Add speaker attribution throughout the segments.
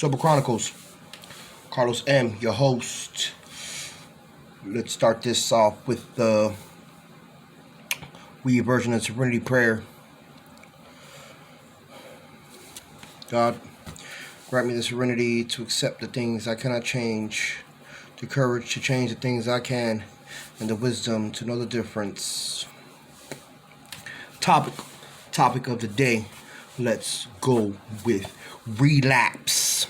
Speaker 1: Sober Chronicles, Carlos M., your host. Let's start this off with the weird version of Serenity Prayer. God, grant me the serenity to accept the things I cannot change, the courage to change the things I can, and the wisdom to know the difference. Topic of the day. Let's go with relapse.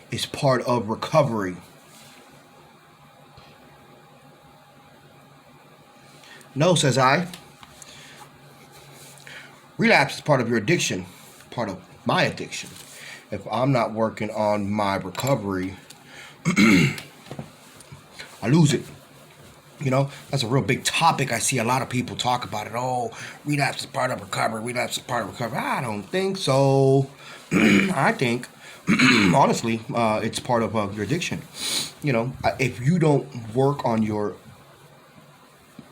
Speaker 1: It's part of recovery. No, says I. Relapse is part of your addiction, part of my addiction. If I'm not working on my recovery, I lose it. You know, that's a real big topic. I see a lot of people talk about it. Oh, relapse is part of recovery. Relapse is part of recovery. I don't think so. I think, honestly, it's part of your addiction. You know, if you don't work on your,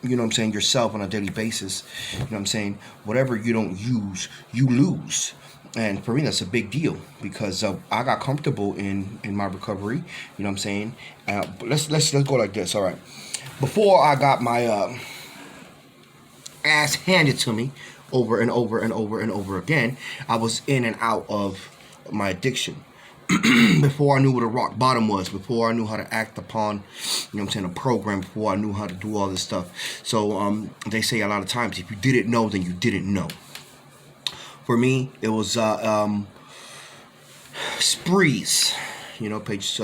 Speaker 1: you know what I'm saying, yourself on a daily basis, you know what I'm saying, whatever you don't use, you lose. And for me, that's a big deal because I got comfortable in my recovery. You know what I'm saying? Let's go like this. All right. Before I got my ass handed to me over and over and over and over again, I was in and out of my addiction. Before I knew what a rock bottom was, before I knew how to act upon, you know what I'm saying, a program, before I knew how to do all this stuff. So they say a lot of times, if you didn't know, then you didn't know. For me, it was sprees. You know, page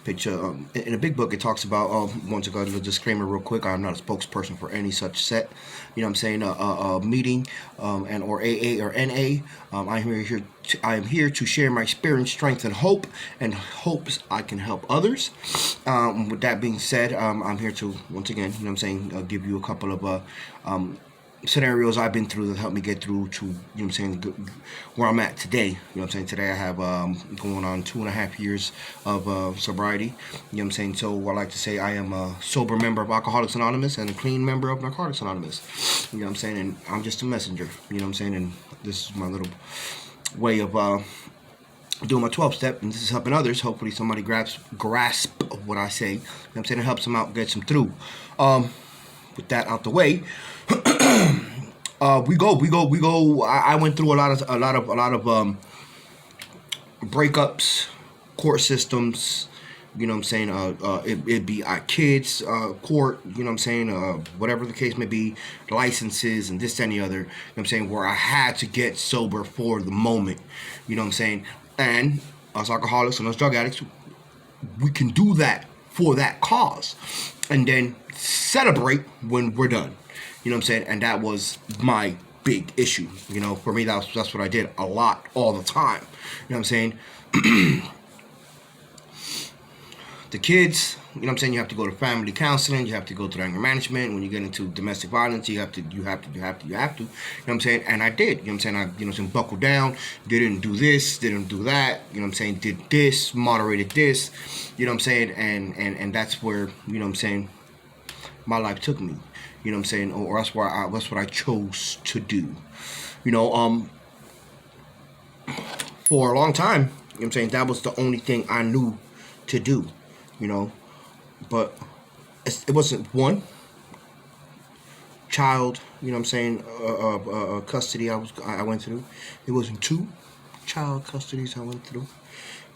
Speaker 1: in the big book, it talks about, once again, a disclaimer real quick, I'm not a spokesperson for any such set, you know what I'm saying, a meeting, and or AA or NA. I am here to share my experience, strength, and hope, and hopes I can help others. With that being said, I'm here to, once again, you know what I'm saying, give you a couple of scenarios I've been through that helped me get through to, you know what I'm saying, where I'm at today. You know what I'm saying? Today I have going on 2.5 years of sobriety. You know what I'm saying? So I like to say I am a sober member of Alcoholics Anonymous and a clean member of Narcotics Anonymous. You know what I'm saying? And I'm just a messenger. You know what I'm saying? And this is my little way of doing my 12-step, and this is helping others. Hopefully somebody grasp what I say. You know what I'm saying? It helps them out, gets them through. With that out the way, we go. I went through a lot of breakups, court systems. You know what I'm saying? It'd be kids, court. You know what I'm saying? Whatever the case may be, licenses and this and the other. You know what I'm saying? Where I had to get sober for the moment. You know what I'm saying? And us alcoholics and us drug addicts, we can do that for that cause, and then celebrate when we're done. You know what I'm saying? And that was my big issue. You know, for me, that's what I did a lot, all the time. You know what I'm saying? The kids, you know what I'm saying, you have to go to family counseling, you have to go to anger management. When you get into domestic violence, you have to. You know what I'm saying? And I did. You know what I'm saying? You know what I'm saying, buckled down, didn't do this, didn't do that, you know what I'm saying, did this, moderated this, you know what I'm saying, and that's where, you know what I'm saying, my life took me. You know what I'm saying? Or that's what I chose to do. You know, for a long time, you know what I'm saying, that was the only thing I knew to do. You know, but it wasn't one child, you know what I'm saying, custody I went through. It wasn't 2 child custodies I went through. You know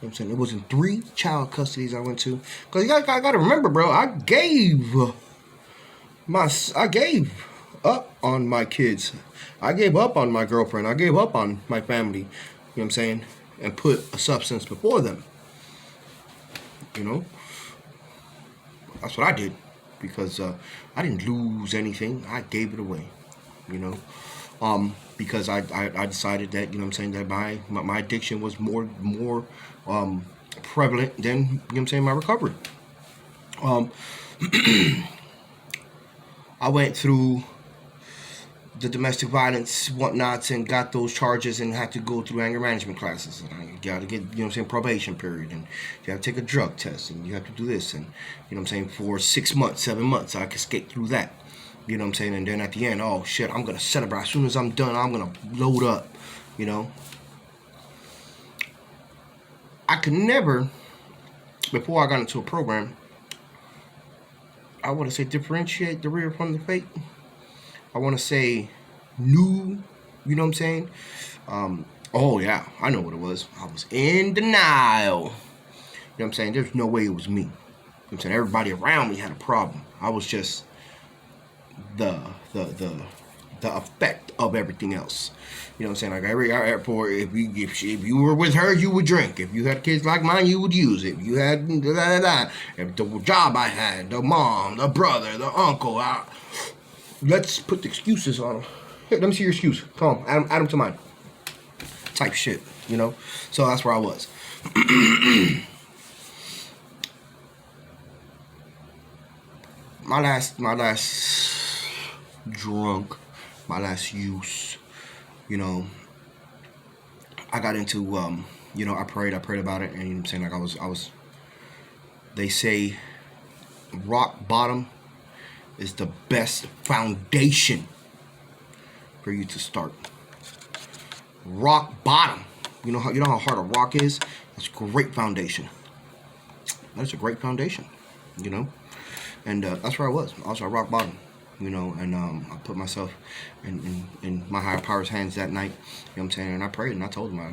Speaker 1: what I'm saying? It wasn't 3 child custodies I went to. Because you gotta remember, bro, I gave up on my kids. I gave up on my girlfriend. I gave up on my family, you know what I'm saying, and put a substance before them. You know? That's what I did, because I didn't lose anything. I gave it away, you know, because I decided that, you know what I'm saying, that my addiction was more prevalent than, you know what I'm saying, my recovery. I went through the domestic violence whatnots and got those charges and had to go through anger management classes, and I got to get, you know what I'm saying, probation period, and you have to take a drug test, and you have to do this, and, you know what I'm saying, for 6 months, 7 months I could skate through that. You know what I'm saying? And then at the end, oh shit, I'm gonna celebrate. As soon as I'm done, I'm gonna load up, you know. I could never, before I got into a program, I want to say differentiate the real from the fake. I want to say new, you know what I'm saying? Oh yeah, I know what it was. I was in denial. You know what I'm saying? There's no way it was me. You know what I'm saying? Everybody around me had a problem. I was just the the effect of everything else. You know what I'm saying? Like every airport, if you were with her, you would drink. If you had kids like mine, you would use it. If you had if the job I had, the mom, the brother, the uncle, let's put the excuses on them. Here, let me see your excuse. Come on, add them to mine. Type shit, you know? So that's where I was. my last drunk, my last use, you know, I got into, you know, I prayed about it, and you know what I'm saying, like I was, they say rock bottom is the best foundation for you to start. Rock bottom. You know how hard a rock is? That's a great foundation. That's a great foundation, you know? And that's where I was. I was at rock bottom, you know, and I put myself in my higher power's hands that night, you know what I'm saying? And I prayed and I told him, I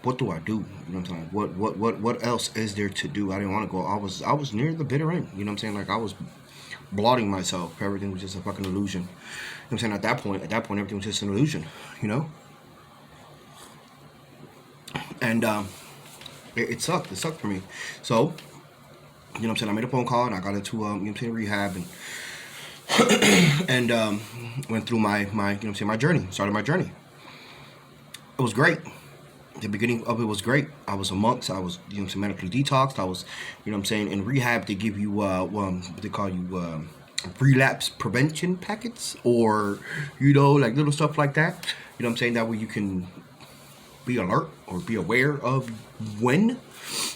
Speaker 1: what do I do? You know what I'm saying? What else is there to do? I didn't want to go. I was near the bitter end, you know what I'm saying? Like I was blotting myself. Everything was just a fucking illusion. You know what I'm saying? At that point, everything was just an illusion, you know? And it sucked. It sucked for me. So, you know what I'm saying? I made a phone call and I got into, you know what I'm saying, rehab and went through my, you know what I'm saying, my journey. Started my journey. It was great. The beginning of it was great. I was amongst, I was, you know what I'm saying, medically detoxed. I was, you know what I'm saying, in rehab they give you, what they call you, relapse prevention packets, or, you know, like little stuff like that. You know what I'm saying? That way you can be alert or be aware of when,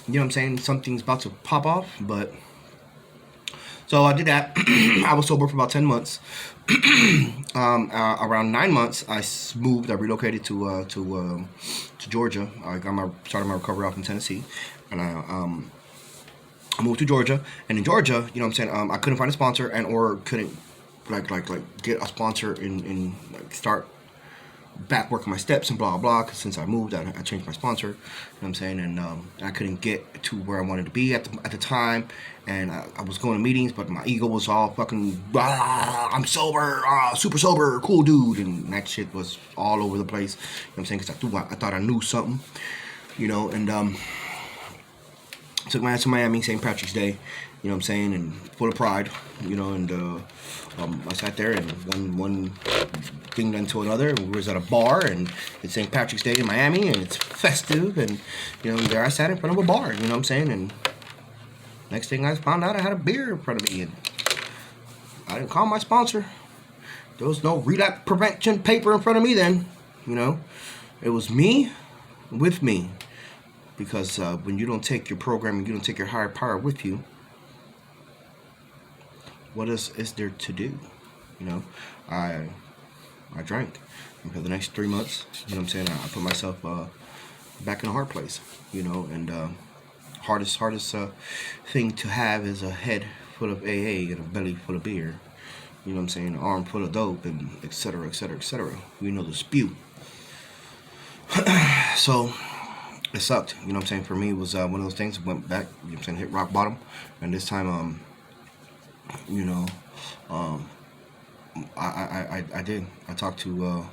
Speaker 1: you know what I'm saying, something's about to pop off. But so I did that. I was sober for about 10 months. Around 9 months, I moved. I relocated to Georgia. I started my recovery off in Tennessee, and I moved to Georgia. And in Georgia, you know what I'm saying, I couldn't find a sponsor or couldn't like get a sponsor and like start back working my steps and blah blah. Cause since I moved, I changed my sponsor. You know what I'm saying, and I couldn't get to where I wanted to be at the time. And I was going to meetings, but my ego was all fucking, I'm sober, super sober, cool dude, and that shit was all over the place. You know what I'm saying? Because I thought I knew something, you know. And took my ass to Miami, St. Patrick's Day, you know what I'm saying, and full of pride, you know. And I sat there, and one thing led to another. We was at a bar, and it's St. Patrick's Day in Miami, and it's festive, and you know, there I sat in front of a bar, you know what I'm saying, and next thing I found out, I had a beer in front of me, and I didn't call my sponsor. There was no relapse prevention paper in front of me then, you know. It was me with me, because when you don't take your program and you don't take your higher power with you, what is there to do? You know, I drank, and for the next 3 months, you know what I'm saying, I put myself back in a hard place, you know. And hardest thing to have is a head full of AA and a belly full of beer, you know what I'm saying, an arm full of dope, and etc etc etc. You know the spew. So it sucked, you know what I'm saying. For me, it was one of those things. Went back, you know what I'm saying, hit rock bottom, and this time you know, I did. I talked to, you know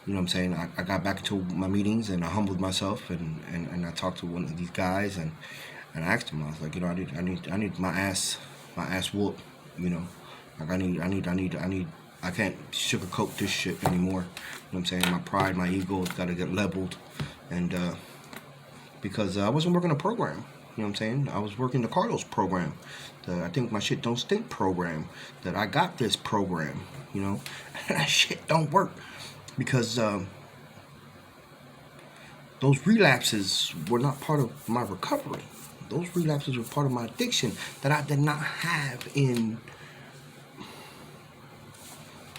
Speaker 1: what I'm saying, I got back into my meetings, and I humbled myself, and I talked to one of these guys, and I asked him, I was like, you know, I need my ass whooped, you know. Like I can't sugarcoat this shit anymore. You know what I'm saying? My pride, my ego's gotta get leveled. And because I wasn't working a program. You know what I'm saying? I was working the Carlos program. The I Think My Shit Don't Stink program. That I got this program, you know. And that shit don't work. Because those relapses were not part of my recovery. Those relapses were part of my addiction that I did not have in,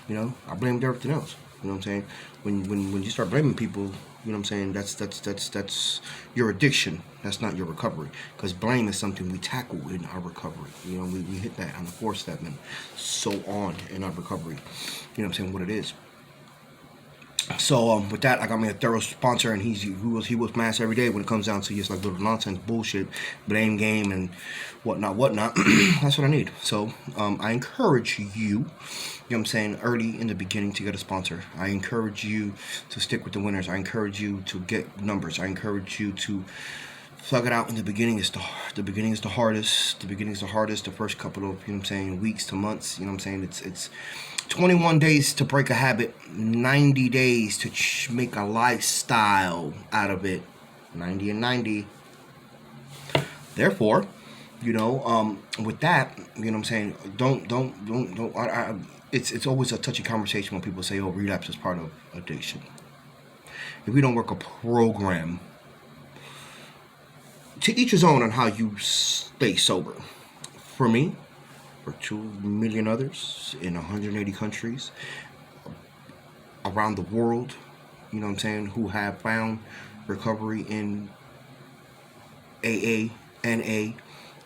Speaker 1: you know, I blamed everything else. You know what I'm saying? When you start blaming people, you know what I'm saying, that's your addiction. That's not your recovery. Because blame is something we tackle in our recovery. You know, we hit that on the 4-step and so on in our recovery. You know what I'm saying, what it is. So with that, I got me a thorough sponsor, and he was mass every day when it comes down to just like little nonsense bullshit, blame game and whatnot. That's what I need. So I encourage you, you know what I'm saying, early in the beginning to get a sponsor. I encourage you to stick with the winners. I encourage you to get numbers. I encourage you to slug it out in the beginning. The beginning is the hardest. The beginning is the hardest. The first couple of, you know what I'm saying, weeks to months. You know what I'm saying. It's 21 days to break a habit. 90 days to make a lifestyle out of it. 90 and 90. Therefore, you know, with that, you know what I'm saying. Don't. It's always a touchy conversation when people say, "Oh, relapse is part of addiction." If we don't work a program, to each his own on how you stay sober. For me, for 2 million others in 180 countries around the world, you know what I'm saying, who have found recovery in AA, NA,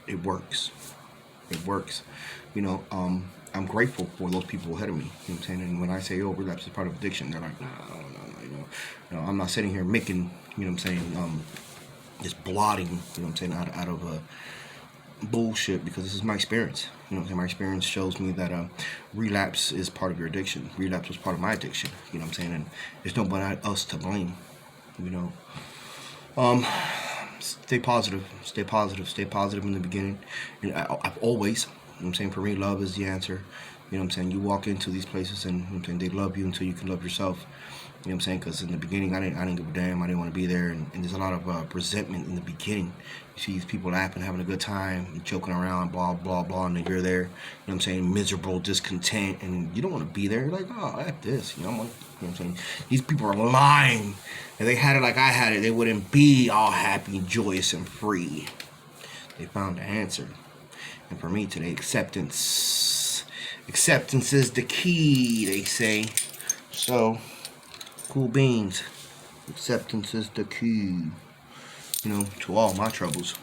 Speaker 1: it works. It works. You know, I'm grateful for those people ahead of me. You know what I'm saying? And when I say, "Oh, relapse is part of addiction," they're like, "No, I'm not sitting here making, you know what I'm saying, just blotting, you know what I'm saying, out of bullshit, because this is my experience. You know what I'm saying? My experience shows me that relapse is part of your addiction. Relapse was part of my addiction. You know what I'm saying? And there's nobody else to blame. You know, stay positive. Stay positive. Stay positive in the beginning. And I've always, you know what I'm saying, for me, love is the answer. You know what I'm saying? You walk into these places and, you know what I'm saying, they love you until you can love yourself. You know what I'm saying? Because in the beginning, I didn't give a damn. I didn't want to be there. And there's a lot of resentment in the beginning. You see these people laughing, having a good time, joking around, blah, blah, blah, and then you're there, you know what I'm saying, miserable, discontent, and you don't want to be there. You're like, "Oh, F this." You know what I'm saying? These people are lying. If they had it like I had it, they wouldn't be all happy, joyous, and free. They found the answer. And for me today, acceptance. Acceptance is the key, they say. So, cool beans. Acceptance is the key, you know, to all my troubles,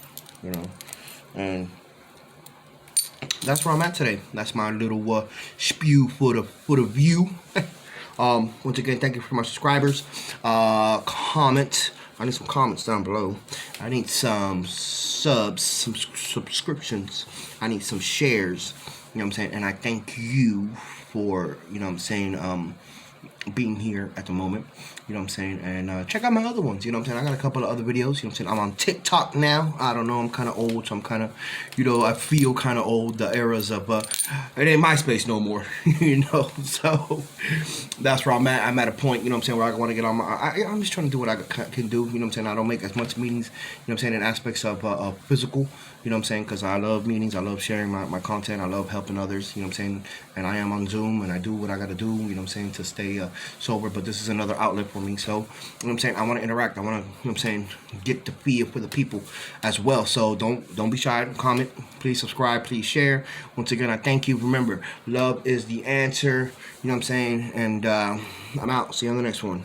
Speaker 1: you know. And that's where I'm at today. That's my little spew for the view. Once again, thank you for my subscribers. Comment. I need some comments down below. I need some subs, some subscriptions. I need some shares. You know what I'm saying? And I thank you for, you know what I'm saying, being here at the moment, you know what I'm saying, and check out my other ones, you know what I'm saying. I got a couple of other videos, you know what I'm saying. I'm on TikTok now. I don't know, I'm kind of old, so I'm kind of, you know, I feel kind of old. The eras of it ain't MySpace no more, you know. So that's where I'm at. I'm at a point, you know what I'm saying, where I want to get on my, I'm just trying to do what I can do, you know what I'm saying. I don't make as much meetings, you know what I'm saying, in aspects of physical, you know what I'm saying, because I love meetings, I love sharing my content, I love helping others, you know what I'm saying. And I am on Zoom, and I do what I got to do, you know what I'm saying, to stay sober. But this is another outlet for me. So, you know what I'm saying, I want to interact. I want to, you know what I'm saying, get the feel for the people as well. So don't be shy. Comment, please subscribe, please share. Once again, I thank you. Remember, love is the answer, you know what I'm saying. And I'm out. See you on the next one.